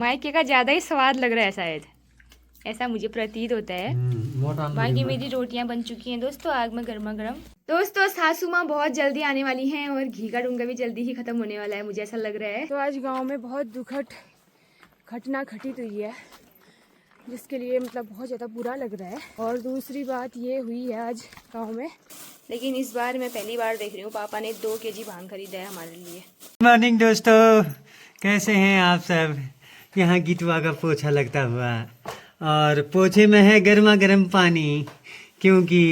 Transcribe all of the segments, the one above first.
मायके का ज्यादा ही स्वाद लग रहा है शायद, ऐसा मुझे प्रतीत होता है। बाकी मेरी रोटियां बन चुकी हैं दोस्तों, आग में गर्मा गर्म। दोस्तों सासू माँ बहुत जल्दी आने वाली हैं और घी का डूंगा भी जल्दी ही खत्म होने वाला है, मुझे ऐसा लग रहा है। तो आज गांव में बहुत दुखद घटना घटित हुई है, जिसके लिए मतलब बहुत ज़्यादा बुरा लग रहा है। और दूसरी बात ये हुई है आज गाँव में, लेकिन इस बार मैं पहली बार देख रही हूँ, पापा ने 2 केजी भांग खरीदा है हमारे लिए। मॉर्निंग दोस्तों, कैसे हैं आप सब। यहाँ गिटवा का पोछा लगता हुआ, और पोछे में है गर्मा गर्म पानी, क्योंकि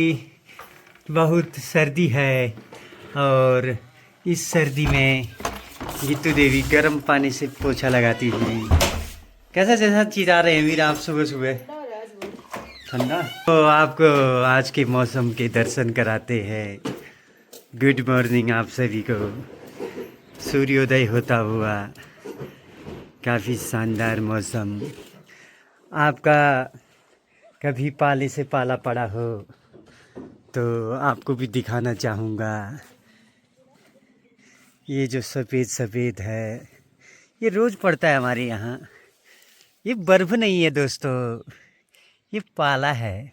बहुत सर्दी है। और इस सर्दी में गीतू देवी गर्म पानी से पोछा लगाती हुई कैसा जैसा चिरा रहे हैं वीर आप सुबह सुबह। ठंडा तो आपको आज के मौसम के दर्शन कराते हैं। गुड मॉर्निंग आप सभी को। सूर्योदय होता हुआ काफ़ी शानदार मौसम। आपका कभी पाले से पाला पड़ा हो तो आपको भी दिखाना चाहूँगा। ये जो सफ़ेद सफ़ेद है ये रोज़ पड़ता है हमारे यहाँ। ये बर्फ़ नहीं है दोस्तों, ये पाला है।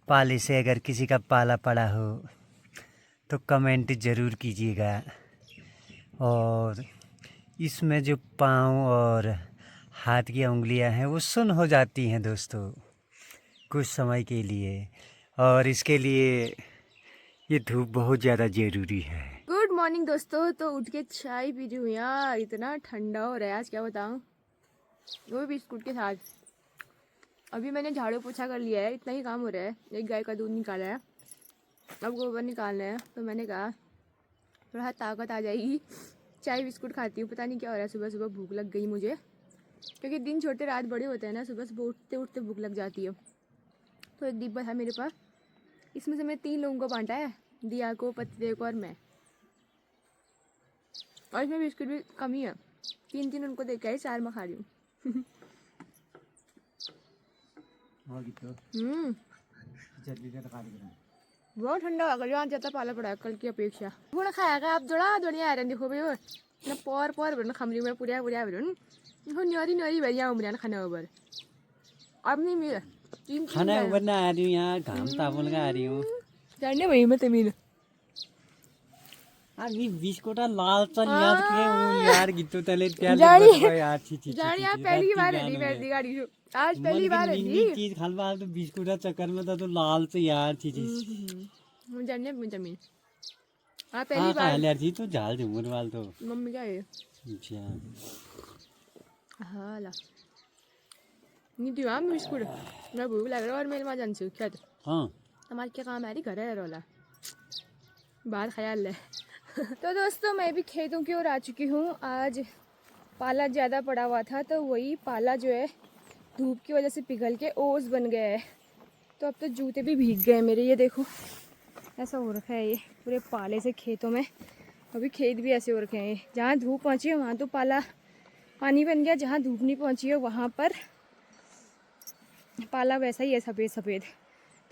पाले से अगर किसी का पाला पड़ा हो तो कमेंट ज़रूर कीजिएगा। और इसमें जो पाँव और हाथ की उंगलियां हैं वो सुन्न हो जाती हैं दोस्तों कुछ समय के लिए, और इसके लिए ये धूप बहुत ज़्यादा ज़रूरी है। गुड मॉर्निंग दोस्तों। तो उठ के चाय पी रही हूँ यार, इतना ठंडा हो रहा है आज, क्या बताऊँ, वो भी बिस्कुट के साथ। अभी मैंने झाड़ू पोछा कर लिया है, इतना ही काम हो रहा है। एक गाय का दूध निकाला है, अब गोबर निकालना है। तो मैंने कहा थोड़ा ताकत आ जाएगी, चाय बिस्कुट खाती हूँ। पता नहीं क्या हो रहा है, सुबह सुबह भूख लग गई मुझे, क्योंकि दिन छोटे रात बड़े होते हैं ना, सुबह सुबह उठते उठते भूख लग जाती है। तो एक डिब्बा था मेरे पास, इसमें से मैं 3 लोगों को बांटा है, दिया को, पतिदेव को और मैं। और इसमें बिस्कुट भी कम ही है, 3 उनको दे के 4 मैं खा रही हूँ। बहुत ठंडा हो गया, ज़्यादा पाला पड़ा है कल की अपेक्षा। थोड़ा खाएगा आप जोड़ा दुनिया आ रहे देखो भाई, ना पौर पौर भर खमरी में पूरा पूरा भर न्योरी न्योरी भरिया उमरिया खाना ऊपर अब नहीं मिला। खाना ऊपर ना आ रही हूँ, यहाँ घाम तापन का आ रही हूँ जानने भाई मैं तमीन अभी बिस्कुट लाल चल याद के हूँ यार गीतो तले त्याल यार छी जानी आप पहली बार है दी बैठी गाड़ी से, आज पहली बार है दी चीज खालवा तो बिस्कुट चक्कर में तो लाल से यार छी जानने में जमीन आप पहली बार यार जी तो झाल झूमर वाल तो मम्मी क्या है। अच्छा हाँ ला नहीं दियो हम बिस्कुट, मैं भूख लग रहा है और मेरे माँ जान से क्या तो हाँ हमारे क्या काम है री घर है रोला बाहर ख्याल है। तो दोस्तों मैं भी खेतों की ओर आ चुकी हूँ। आज पाला ज़्यादा पड़ा हुआ था, तो वही पाला जो है धूप की वजह से पिघल के ओस बन गया है। तो अब तो जूते भी भीग गए मेरे, ये देखो ऐसा हो रखा है ये पूरे पाले से खेतों में। अभी खेत भी ऐसे हो रखे हैं, जहाँ धूप पहुँची है वहाँ तो पाला पानी बन गया, जहाँ धूप नहीं पहुँची है वहाँ पर पाला वैसा ही है सफ़ेद सफ़ेद।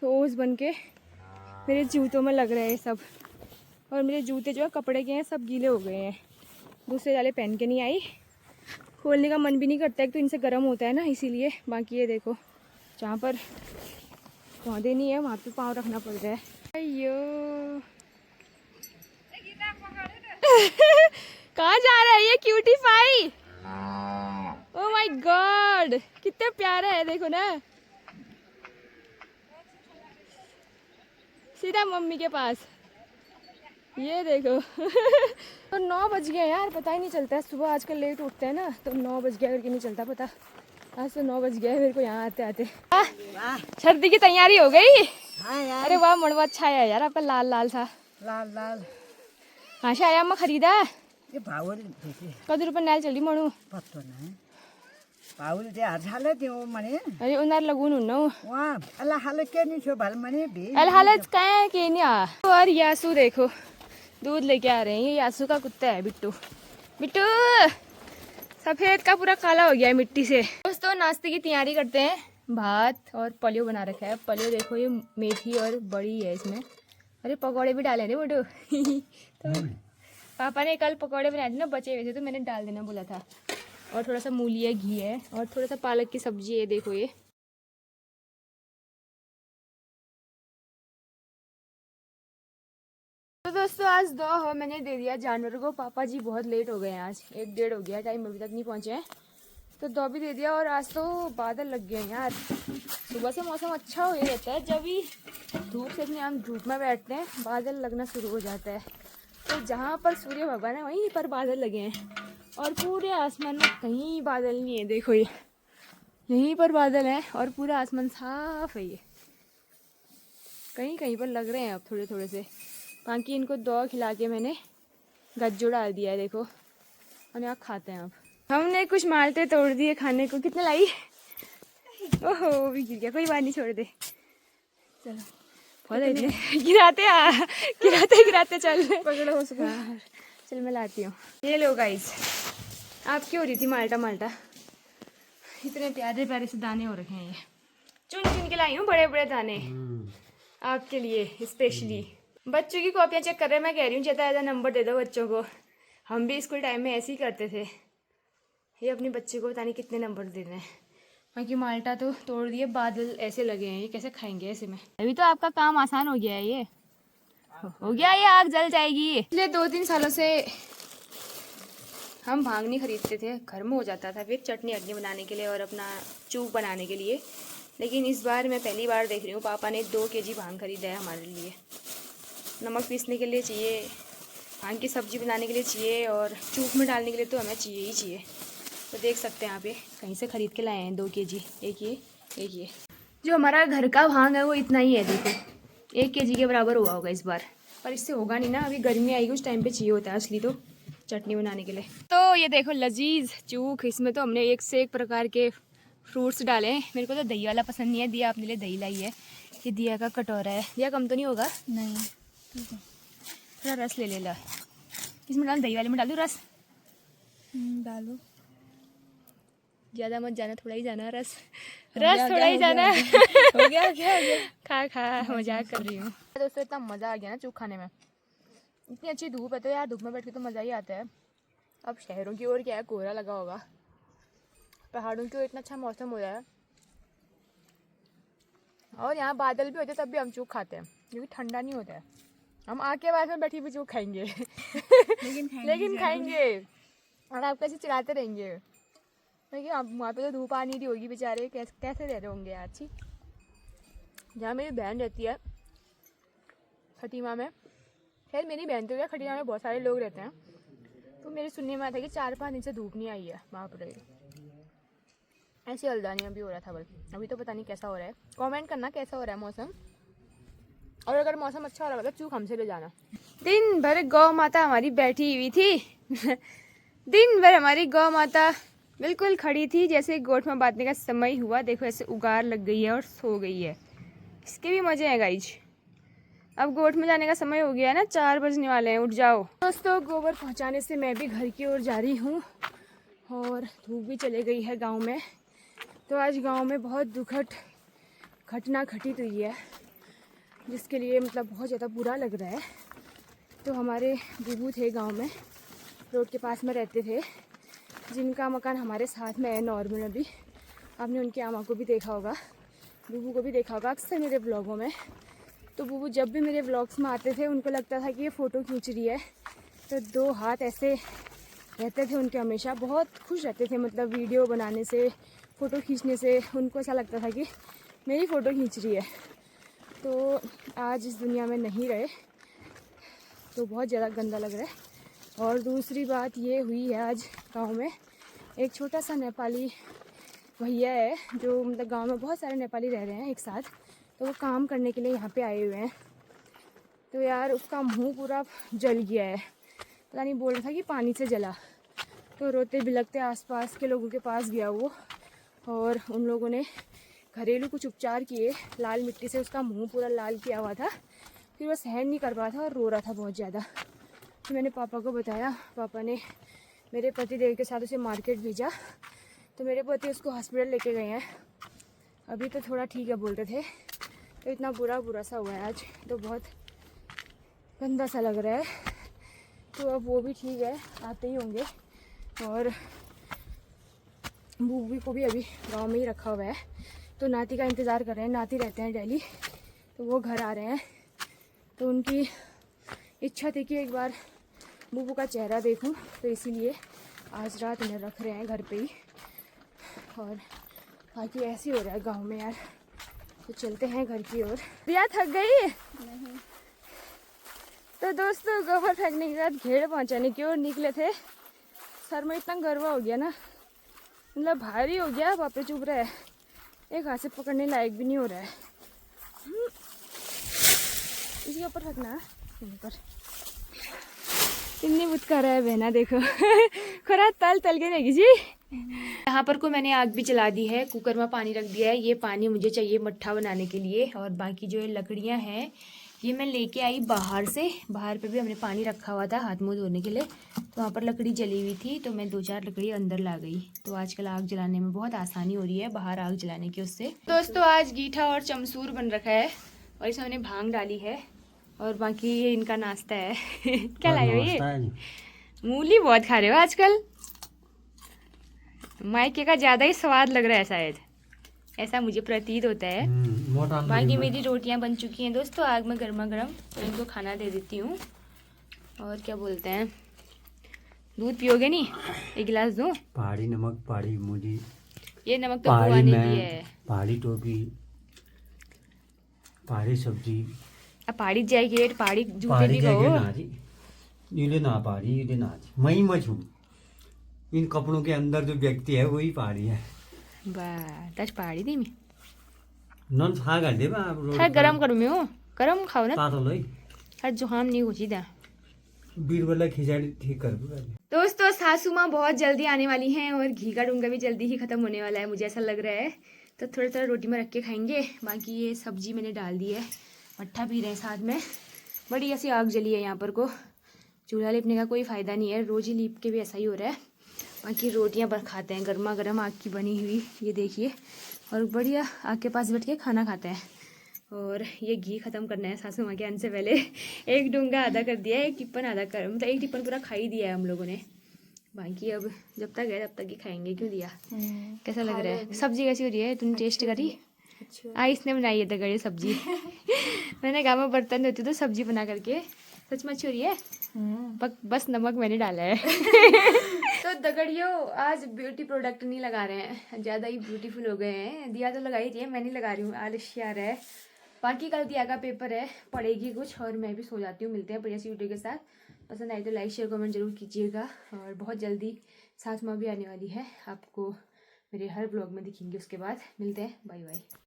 तो ओस बन के मेरे जूतों में लग रहे हैं सब, और मेरे जूते जो है कपड़े के हैं सब गीले हो गए हैं। दूसरे वाले पहन के नहीं आई, खोलने का मन भी नहीं करता है तो इनसे गर्म होता है ना, इसीलिए। बाकी ये देखो जहाँ पर पौधे नहीं है वहाँ पे पाँव रखना पड़ रहा है। अयो कहाँ जा रहा है ये cutie pie, oh my god कितना प्यारा है, देखो ना सीधा मम्मी के पास, ये देखो। तो 9 बज गए यार, पता ही नहीं चलता है। सुबह आजकल लेट उठते हैं ना, तो 9 बज गया करके नहीं चलता पता। आज तो 9 बज गया मेरे को यहाँ आते आते। सर्दी की तैयारी हो गई। हाँ यार। अरे वाह मड़वा अच्छा है यार आपका, लाल लाल सा। लाल लाल कहाँ से आया मैं खरीदा ये भावल कति रुपये नाल चली मणु पत्तो नाही भावल ते हाले त्यो मने अरे उनार लगून हुन्न वहाँ अल्लाह हाले के नहीं छो भाल मने भी अल हालत कहाँ के नहीं आ। और यासू देखो दूध लेके आ रहे हैं, ये यासू का कुत्ता है बिट्टू। बिट्टू सफेद का पूरा काला हो गया है मिट्टी से। दोस्तों नाश्ते की तैयारी करते हैं, भात और पलियो बना रखा है। पलियो देखो ये मेथी और बड़ी है इसमें। अरे पकौड़े भी डाले ना बिट्टू। तो पापा ने कल पकौड़े बनाए थे ना, बचे हुए थे तो मैंने डाल देना बोला था। और थोड़ा सा मूली है, घी है और थोड़ा सा पालक की सब्जी है। देखो ये तो दोस्तों आज दो मैंने दे दिया जानवरों को। पापा जी बहुत लेट हो गए हैं, आज 1-1:30 हो गया टाइम, अभी तक नहीं पहुँचे हैं, तो दो भी दे दिया। और आज तो बादल लग गए हैं यार। सुबह से मौसम अच्छा हो रहता है, जब भी धूप से अपने हम धूप में बैठते हैं बादल लगना शुरू हो जाता है। तो जहाँ पर सूर्य भगवान है वहीं पर बादल लगे हैं और पूरे आसमान में कहीं बादल नहीं है। देखो ये यहीं पर बादल है और पूरा आसमान साफ है। ये कहीं कहीं पर लग रहे हैं अब थोड़े थोड़े से। बाकी इनको दो खिला के मैंने गज्जो डाल दिया है, देखो, और यहाँ खाते हैं अब। हमने कुछ माल्टे तोड़ दिए खाने को। कितने लाई? ओहो भी गिर गया, कोई बात नहीं, छोड़ दे। चलो बहुत गिराते चल पकड़ो उसको। चल मैं लाती हूँ। ये लो गाइस, आप क्यों हो रही थी माल्टा माल्टा? इतने प्यारे प्यारे से दाने हो रखे हैं, ये चुन चुन के लाई हूँ, बड़े बड़े दाने आपके लिए स्पेशली। बच्चों की कॉपियाँ चेक कर रहे हैं, मैं कह रही हूँ ज़्यादा नंबर दे दो बच्चों को। हम भी स्कूल टाइम में ऐसे ही करते थे। ये अपने बच्चे को पता नहीं कितने नंबर दे रहे हैं। बाकी माल्टा तो तोड़ दिए, बादल ऐसे लगे हैं, ये कैसे खाएंगे ऐसे में? अभी तो आपका काम आसान हो गया है, ये हो गया, ये आग जल जाएगी। पिछले 2-3 सालों से हम भांग नहीं खरीदते थे, घर में हो जाता था फिर चटनी अटनी बनाने के लिए और अपना चूक बनाने के लिए। लेकिन इस बार मैं पहली बार देख रही हूँ, पापा ने 2 kg भांग खरीदा है हमारे लिए। नमक पीसने के लिए चाहिए, भांग की सब्जी बनाने के लिए चाहिए और चूक में डालने के लिए तो हमें चाहिए ही चाहिए। तो देख सकते हैं यहाँ पे कहीं से ख़रीद के लाए हैं 2 kg। एक ये जो हमारा घर का भांग है वो इतना ही है, देखो 1 kg के बराबर हुआ होगा इस बार, पर इससे होगा नहीं ना, अभी गर्मी आएगी उस टाइम पे चाहिए होता है असली तो चटनी बनाने के लिए। तो ये देखो लजीज चूक, इसमें तो हमने एक से एक प्रकार के फ्रूट्स डाले हैं। मेरे को तो दही वाला पसंद नहीं है, दिया अपने लिए दही लाई है। ये दिया का कटोरा है, दिया कम तो नहीं होगा? नहीं, थोड़ा रस ले ला। इसमें डाल, दही वाले में डाल दूँ रस? डालो, ज़्यादा मत जाना, थोड़ा ही जाना रस थोड़ा ही जाना। हो गया क्या? खा मजाक कर रही हूँ। दोस्तों इतना मज़ा आ गया ना चूक खाने में। इतनी अच्छी धूप है तो यार धूप में बैठ के तो मज़ा ही आता है। अब शहरों की ओर क्या है, कोहरा लगा होगा, पहाड़ों की ओर इतना अच्छा मौसम हो रहा है और यहाँ बादल भी होते तब भी हम चूक खाते हैं क्योंकि ठंडा नहीं होता है। हम आग के पास में बैठी भी चूक खाएंगे लेकिन खाएंगे और आप कैसे चिढ़ाते रहेंगे क्योंकि आप वहाँ पे तो धूप आ नहीं रही होगी, बेचारे कैसे रह रहे होंगे यार। अच्छी जहाँ मेरी बहन रहती है खटीमा में, खैर मेरी बहन तो क्या, खटीमा में बहुत सारे लोग रहते हैं, तो मेरे सुनने में आता है कि 4-5 दिन से धूप नहीं आई है वहाँ पर। ऐसी हल्द्वानी भी हो रहा था बल्कि, अभी तो पता नहीं कैसा हो रहा है। कमेंट करना कैसा हो रहा है मौसम, और अगर मौसम अच्छा हो रहा है तो चूक हमसे ले जाना। दिन भर गौ माता हमारी बैठी हुई थी दिन भर हमारी गौ माता बिल्कुल खड़ी थी, जैसे गोठ में बांधने का समय हुआ देखो ऐसे उगार लग गई है और सो गई है। इसके भी मजे हैं गाइज। अब गोठ में जाने का समय हो गया है ना, 4 बजने वाले हैं, उठ जाओ। दोस्तों गोबर पहुंचाने से मैं भी घर की ओर जा रही हूँ और धूप भी चले गई है गांव में। तो आज गांव में बहुत दुखद घटना घटित हुई है जिसके लिए मतलब बहुत ज़्यादा बुरा लग रहा है। तो हमारे बूबू थे गांव में, रोड के पास में रहते थे, जिनका मकान हमारे साथ में है नॉर्मल। अभी आपने उनकी आमा को भी देखा होगा, बूबू को भी देखा होगा अक्सर मेरे ब्लॉगों में। तो बूबू जब भी मेरे ब्लॉग्स में आते थे उनको लगता था कि ये फ़ोटो खींच रही है, तो 2 हाथ ऐसे रहते थे उनके, हमेशा बहुत खुश रहते थे। मतलब वीडियो बनाने से, फ़ोटो खींचने से उनको ऐसा लगता था कि मेरी फ़ोटो खींच रही है। तो आज इस दुनिया में नहीं रहे तो बहुत ज़्यादा गंदा लग रहा है। और दूसरी बात ये हुई है, आज गांव में एक छोटा सा नेपाली भैया है, जो मतलब गांव में बहुत सारे नेपाली रह रहे हैं एक साथ, तो वो काम करने के लिए यहाँ पे आए हुए हैं। तो यार उसका मुंह पूरा जल गया है, पता नहीं, बोल रहा था कि पानी से जला। तो रोते बिलखते आसपास के लोगों के पास गया वो, और उन लोगों ने घरेलू कुछ उपचार किए, लाल मिट्टी से उसका मुंह पूरा लाल किया हुआ था। फिर वो सहन नहीं कर पा था और रो रहा था बहुत ज़्यादा। तो मैंने पापा को बताया, पापा ने मेरे पति देव के साथ उसे मार्केट भेजा। तो मेरे पति उसको हॉस्पिटल लेके गए हैं, अभी तो थोड़ा ठीक है बोलते थे। तो इतना बुरा सा हुआ है आज, तो बहुत गंदा सा लग रहा है। तो अब वो भी ठीक है, आते ही होंगे। और बूबी को भी अभी गांव में ही रखा हुआ है, तो नाती का इंतज़ार कर रहे हैं। नाती रहते हैं दिल्ली, तो वो घर आ रहे हैं, तो उनकी इच्छा थी कि एक बार बूबू का चेहरा देखूं, तो इसीलिए आज रात इन्हें रख रहे हैं घर पे ही। और बाकी ऐसे ही हो रहा है गांव में यार। तो चलते हैं घर की ओर। रिया थक गई? नहीं। तो दोस्तों गोबर फेंकने के बाद घेड़ पहुंचाने की ओर निकले थे। सर में इतना गर्व हो गया ना, मतलब भारी हो गया, बाप रे चुभ रहा है, एक हाथ से पकड़ने लायक भी नहीं हो रहा है। इसके ऊपर फेंकना है, ऊपर इतनी बुतका रहा है बहना, देखो खरा तल तल के रहेगी जी। यहाँ पर को मैंने आग भी जला दी है, कुकर में पानी रख दिया है। ये पानी मुझे चाहिए मट्ठा बनाने के लिए, और बाकी जो ये लकड़ियाँ हैं ये मैं लेके आई बाहर से। बाहर पे भी हमने पानी रखा हुआ था हाथ मुँह धोने के लिए, तो वहाँ पर लकड़ी जली हुई थी, तो मैं 2-4 लकड़ी अंदर ला गई। तो आजकल आग जलाने में बहुत आसानी हो रही है बाहर आग जलाने की उससे। दोस्तों आज गीठा और चमसूर बन रखा है, और इसमें हमने भांग डाली है, और बाकी ये इनका नाश्ता है क्या लाए हो ये? मूली बहुत खा रहे हो आजकल, मायके का ज़्यादा ही स्वाद लग रहा है शायद, ऐसा मुझे प्रतीत होता है। बाकी मेरी रोटियां बन चुकी हैं दोस्तों, आग में गर्मा गर्म, तो इनको खाना दे देती हूँ। और क्या बोलते हैं, दूध पियोगे नहीं? एक गिलास दूँ? पहाड़ी नमक, पहाड़ी मूली, ये नमक तो बुआ ने दिया है। पहाड़ी टोपी, पहाड़ी सब्जी, अब पहाड़ी जैकेट, पहाड़ी जूते भी कहो। ये ना पहाड़ी, ये ना मई मछू, इन कपड़ों के अंदर जो व्यक्ति है वही पहाड़ी है। वाह दस पहाड़ी दी मैं नन खा कर दे बा था गरम करूँ मैं हूँ, गरम खाओ ना, तातो लई हर जुकाम नहीं हो सीधा। बीरबल खिचड़ी ठीक कर दूंगा। दोस्तों सासू माँ बहुत जल्दी आने वाली हैं, और घी का डूंगा भी जल्दी ही खत्म होने वाला है, मुझे ऐसा लग रहा है। तो थोड़ा थोड़ा रोटी में रख के खाएंगे। बाकी ये सब्जी मैंने डाल दी है, मट्ठा पी रहे हैं साथ में। बड़ी ऐसी आग जली है यहाँ पर को, चूल्हा लिपने का कोई फ़ायदा नहीं है, रोज़ ही लीप के भी ऐसा ही हो रहा है। बाकी रोटियाँ पर खाते हैं गर्मा गर्म आग की बनी हुई, ये देखिए, और बढ़िया आग के पास बैठ के खाना खाते हैं। और ये घी ख़त्म करना है सासू माँ के आने से पहले। एक डूंगा आधा कर दिया है, एक टिप्पन आधा कर, मतलब एक टिप्पन पूरा खा ही दिया है हम लोगों ने। बाकी अब जब तक है तब तक ही खाएंगे, क्यों दिया? कैसा लग रहा है? सब्जी कैसी हो रही है? तूने टेस्ट करी? अच्छा। इसने बनाई है दगड़ी सब्जी मैंने कहा मैं बर्तन धोती तो सब्जी बना करके, सच में अच्छी हो रही है। बस नमक मैंने डाला है तो दगड़ियों आज ब्यूटी प्रोडक्ट नहीं लगा रहे हैं, ज़्यादा ही ब्यूटीफुल हो गए हैं। दिया तो लगाई थी, मैं नहीं लगा रही हूँ, आलस्य आ रहा है। बाकी कल दिया का पेपर है, पढ़ेगी कुछ, और मैं भी सो जाती हूँ। मिलते हैं बढ़िया सी वीडियो के साथ। पसंद आई तो लाइक शेयर कमेंट जरूर कीजिएगा, और बहुत जल्दी सास माँ भी आने वाली है, आपको मेरे हर ब्लॉग में दिखेंगे। उसके बाद मिलते हैं, बाय बाय।